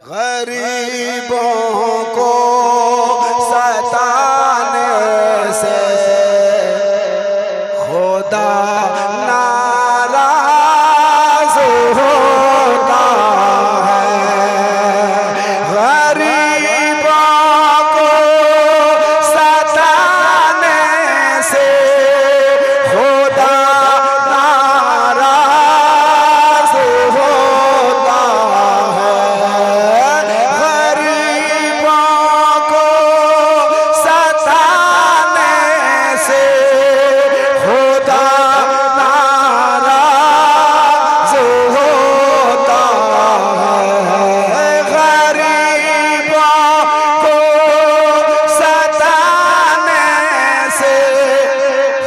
गरीबों को सताने से खुदा नाराज होता है। गरीबों को सताने से खुदा नाराज होता है। गरीबों को सताने से खुदा नाराज होता है। गरीबों को सताने से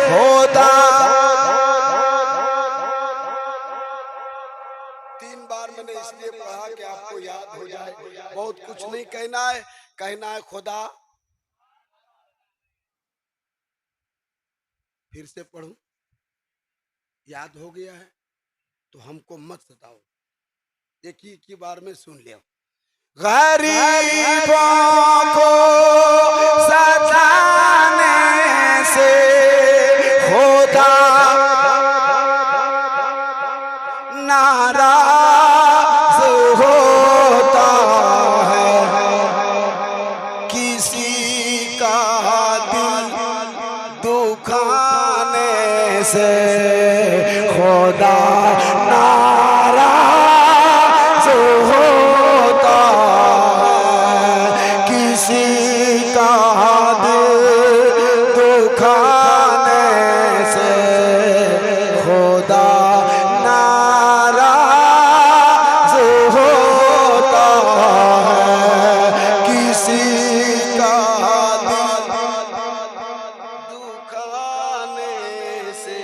खुदा। 3 बार मैंने इसलिए पढ़ा कि आपको याद हो जाए। बहुत कुछ नहीं कहना है, कहना है खुदा। फिर से पढ़ूं, याद हो गया है तो हमको मत सताओ, एक ही बार में सुन लिया। गरीबों को सताने से खुदा नाराज होता है। किसी का दिल दुखाने से खुदा नाराज होता है। किसी का दिल दुखाने से खुदा नाराज होता है। किसी का दिल दुखाने से।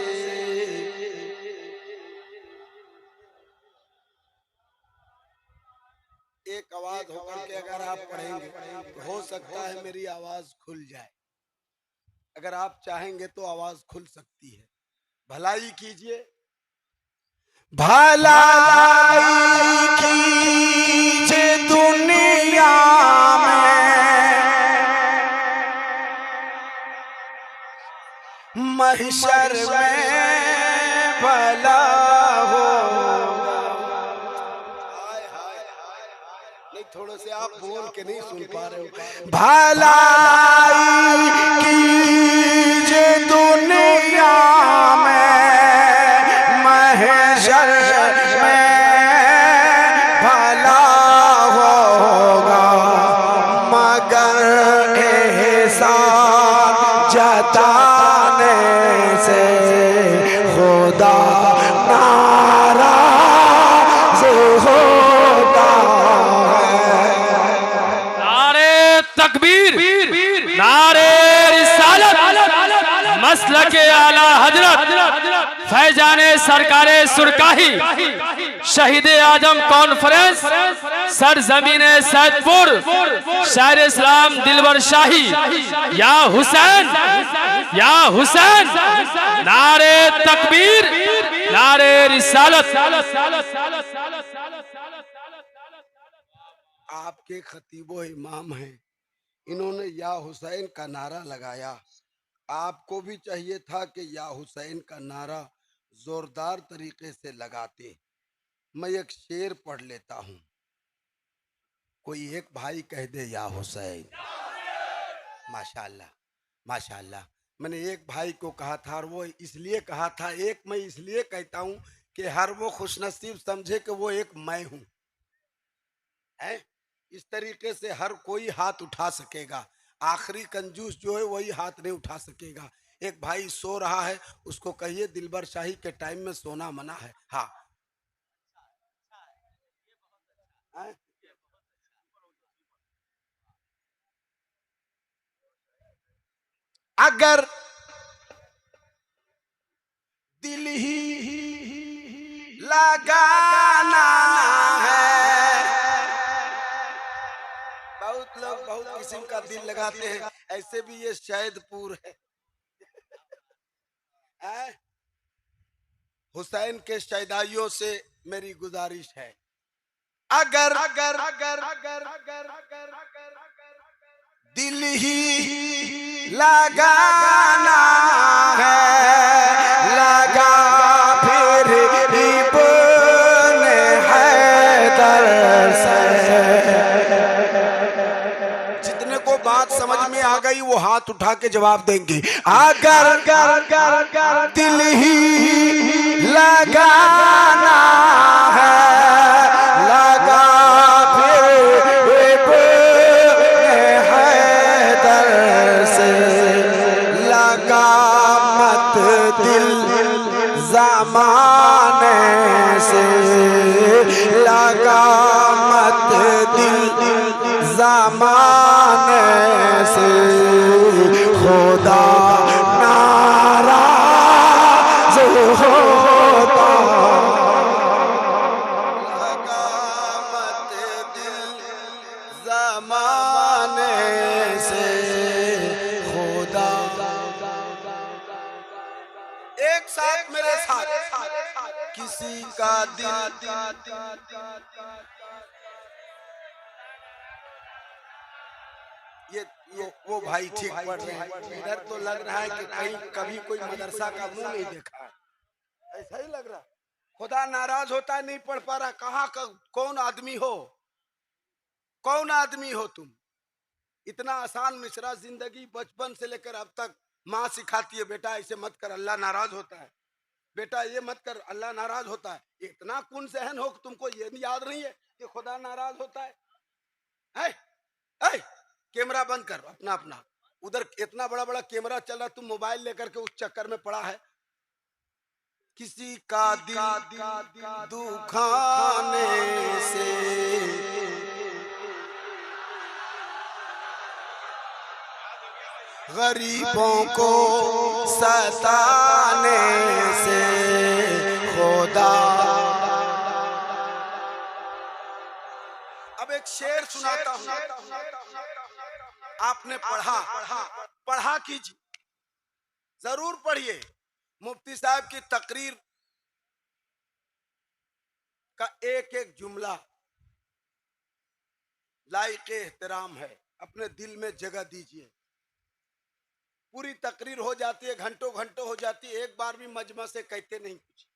एक आवाज होकर के अगर आप पढ़ेंगे तो हो सकता है मेरी आवाज खुल जाए। अगर आप चाहेंगे तो आवाज खुल सकती है। भलाई कीजिए, भलाई कीजिए दुनिया में, महशर में भला होगा। नहीं, थोड़े से आप बोल के नहीं सुन पा रहे हो। भलाई कीजिए दुनिया में, महशर में भला होगा। मगर एहसान जताने से खुदा नाराज होता है। नारे तकबीर, नारे रिसालत, मसलके आला हजरत फैजाने सरकारे सुरकाही, शहीद आजम कॉन्फ्रेंस सरजमीने सैदपुर, शायर इस्लाम दिलबर शाही, या हुसैन, या हुसैन। नारे तकबीर, नारे रिसालत। आपके खतीबो इमाम हैं, इन्होंने या हुसैन का नारा लगाया। आपको भी चाहिए था कि या हुसैन का नारा जोरदार तरीके से लगाते। मैं एक शेर पढ़ लेता हूँ। कोई एक भाई कह दे या हुसैन। माशाल्लाह, माशाल्लाह। मैंने एक भाई को कहा था, और वो इसलिए कहा था, एक मैं इसलिए कहता हूँ कि हर वो खुशनसीब समझे कि वो एक मैं हूँ। है, इस तरीके से हर कोई हाथ उठा सकेगा। आखिरी कंजूस जो है वही हाथ नहीं उठा सकेगा। एक भाई सो रहा है, उसको कहिए दिलबर शाही के टाइम में सोना मना है। हाँ, है? अगर दिल ही लगाना है, बहुत लोग बहुत किस्म का दिल लगाते हैं, ऐसे भी ये सैदपुर है। हुसैन के शैदाइयों से मेरी गुजारिश है, अगर अगर अगर अगर दिल ही लगाना है लगा फिर इब्न हैदर से। जितने को बात समझ में आ गई वो हाथ उठा के जवाब देंगे। अगर दिल ही लगाना है लगा फिर इब्न हैदर से। लगा मत दिल ज़माने से लगा मत दिल ज़माने से। खुदा नाराज़ होता लगा मत दिल ज़माने से। खुदा एक साथ मेरे साथ किसी का दिल ये वो भाई ठीक पढ़ रहे हैं। इधर तो लग रहा है कि कहीं कभी कोई मदरसा का मुंह नहीं देखा है, ऐसा ही लग रहा। खुदा नाराज होता है, नहीं पढ़ पा रहा। कहाँ का कौन आदमी हो, कौन आदमी हो तुम? इतना आसान मिसरा जिंदगी बचपन से लेकर अब तक माँ सिखाती है, बेटा ऐसे मत कर अल्लाह नाराज होता है, बेटा ये मत कर अल्लाह नाराज होता है। इतना कौन सहन हो कि तुमको ये याद नहीं है कि खुदा नाराज होता है? है? कैमरा बंद कर अपना अपना। उधर इतना बड़ा बड़ा कैमरा चल रहा, तुम मोबाइल लेकर के उस चक्कर में पड़ा है। किसी का दिल दुखाने से गरीबों को सताने से। खुदा अब एक शेर सुनाता हूँ, आपने पढ़ा कीजिए, जरूर पढ़िए। मुफ्ती साहब की तकरीर का एक एक जुमला लायक एहतराम है, अपने दिल में जगह दीजिए। पूरी तकरीर हो जाती है, घंटों घंटों हो जाती है, एक बार भी मजमा से कहते नहीं कुछ।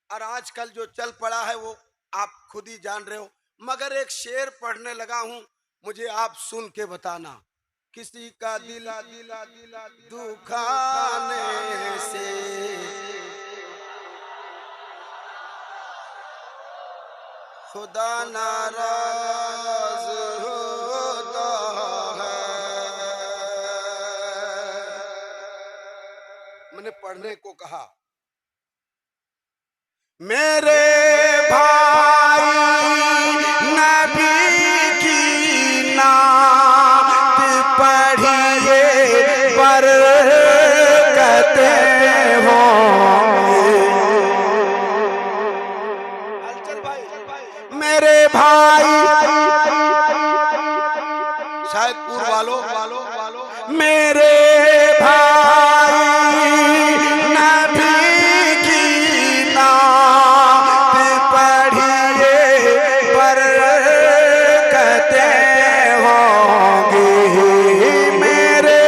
और आजकल जो चल पड़ा है वो आप खुद ही जान रहे हो। मगर एक शेर पढ़ने लगा हूं, मुझे आप सुन के बताना। किसी का दिल दुखाने से खुदा नाराज होता है। मैंने पढ़ने को कहा। मेरे भाई नबी की नात पढ़िए बरकते होंगे। मेरे भाई शायद पूर्व वालों मेरे भाई नबी की नात पढ़िए बरकते होंगी। मेरे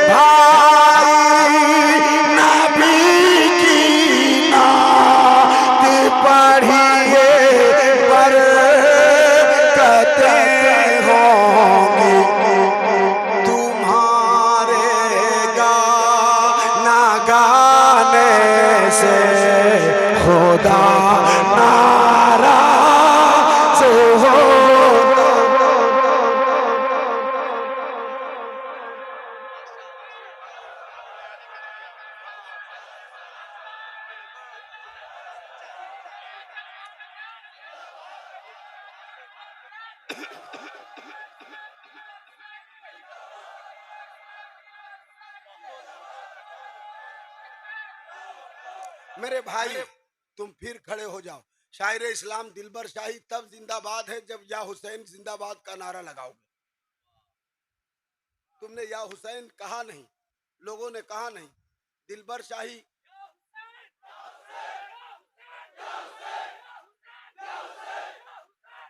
भाई नबी की नात पढ़िए बरकते होंगी। तुम्हारे गाना गाने से खुदा नाराज होता। मेरे भाई तुम फिर खड़े हो जाओ। शायर इस्लाम दिलबर शाही तब जिंदाबाद है जब या हुसैन जिंदाबाद का नारा लगाओगे। तुमने या हुसैन कहा नहीं, लोगों ने कहा नहीं। दिलबर शाही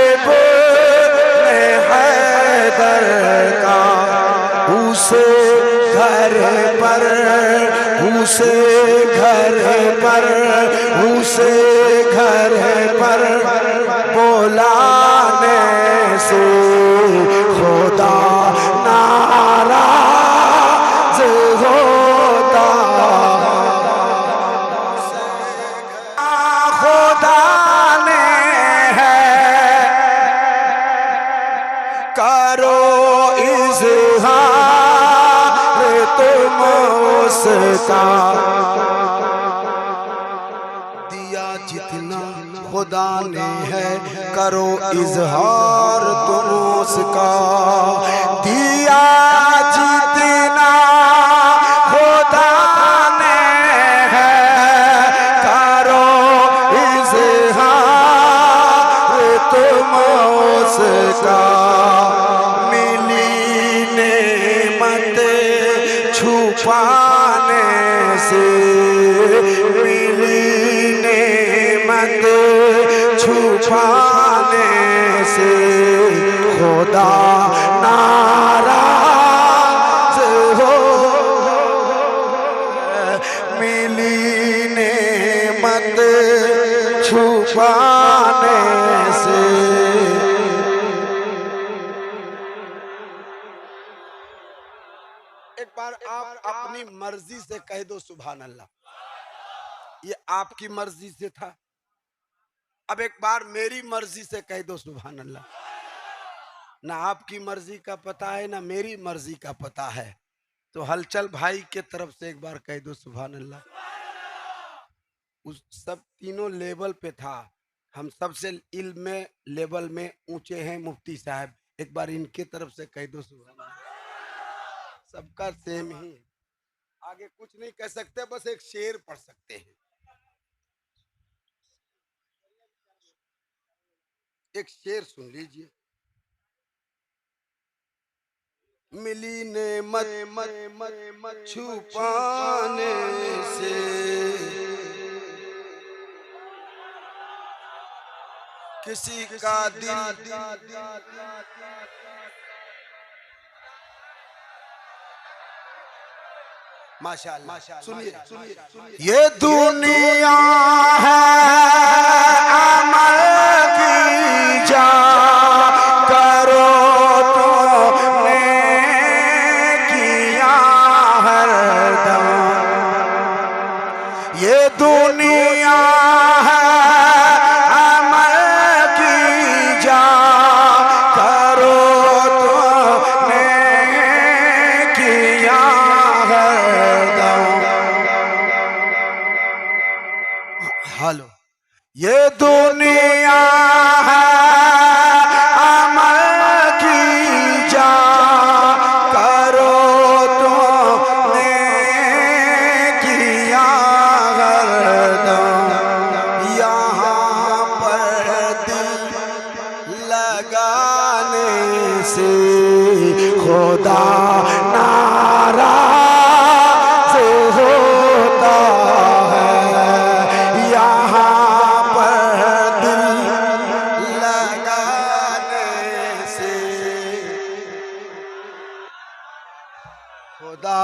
इब्ने हैदर का, उसे घर पर, उसे घर पर, उसे घर पर बुलाने से खुदा नाराज होता। खुदा ने है करो इज़हार तुम उसका, दिया जितना खुदा ने है करो इज़हार तुम उसका, दिया जितना खुदा ने है करो इज़हार तुम उसका, मिली नेमत छुपाने से, मिली नेमत छुपाने से खुदा नाराज हो, मिली नेमत छुपाने से। एक बार आप अपनी मर्जी से कह दो सुभान अल्लाह। ये आपकी मर्जी से था, अब एक बार मेरी मर्जी से कह दो सुभान अल्लाह। ना आपकी मर्जी का पता है ना मेरी मर्जी का पता है, तो हलचल भाई के तरफ से एक बार कह दो सुभान अल्लाह। उस सब तीनों लेवल पे था, हम सबसे इल्म में लेवल में ऊंचे हैं मुफ्ती साहब, एक बार इनके तरफ से कह दो सुभान अल्लाह। सबका सेम ही, आगे कुछ नहीं कह सकते, बस एक शेर पढ़ सकते हैं। एक शेर सुन लीजिए। मिली नेमत छुपाने से, किसी का दिल माशाअल्लाह। सुनिए सुनिए, ये दुनिया है अमल की जा करो तुमने किया हरदम, ये दुनिया है अमल की जा करो तुमने किया हरदम। हेलो, ये दुनिया है अमल की जा करो तुमने किया हरदम, यहाँ पर दिल लगाने से खुदा नाराज होता है, यहाँ पर दिल लगाने से खुदा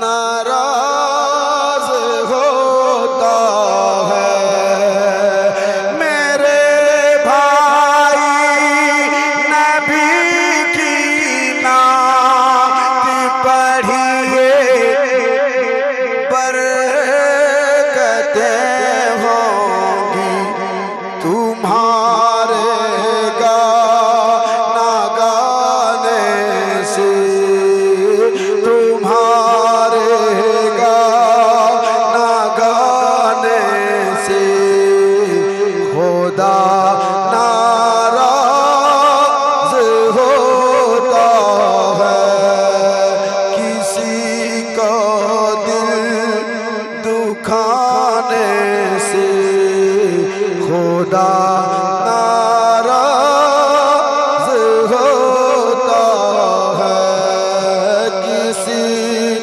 नाराज होता है। मेरे भाई नबी की नात पढ़िए, बरकतें होंगी तुम्हारे गाना गाने से, तुम्हारे गाना गाने से खुदा नाराज होता है। किसी को दिल दुखाने से खुदा नाराज होता है, किसी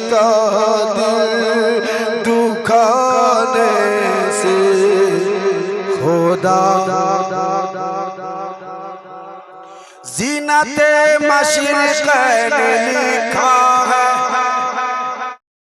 का दिल दुखाने से खुदा जीनते मशरिक़ ने लिखा है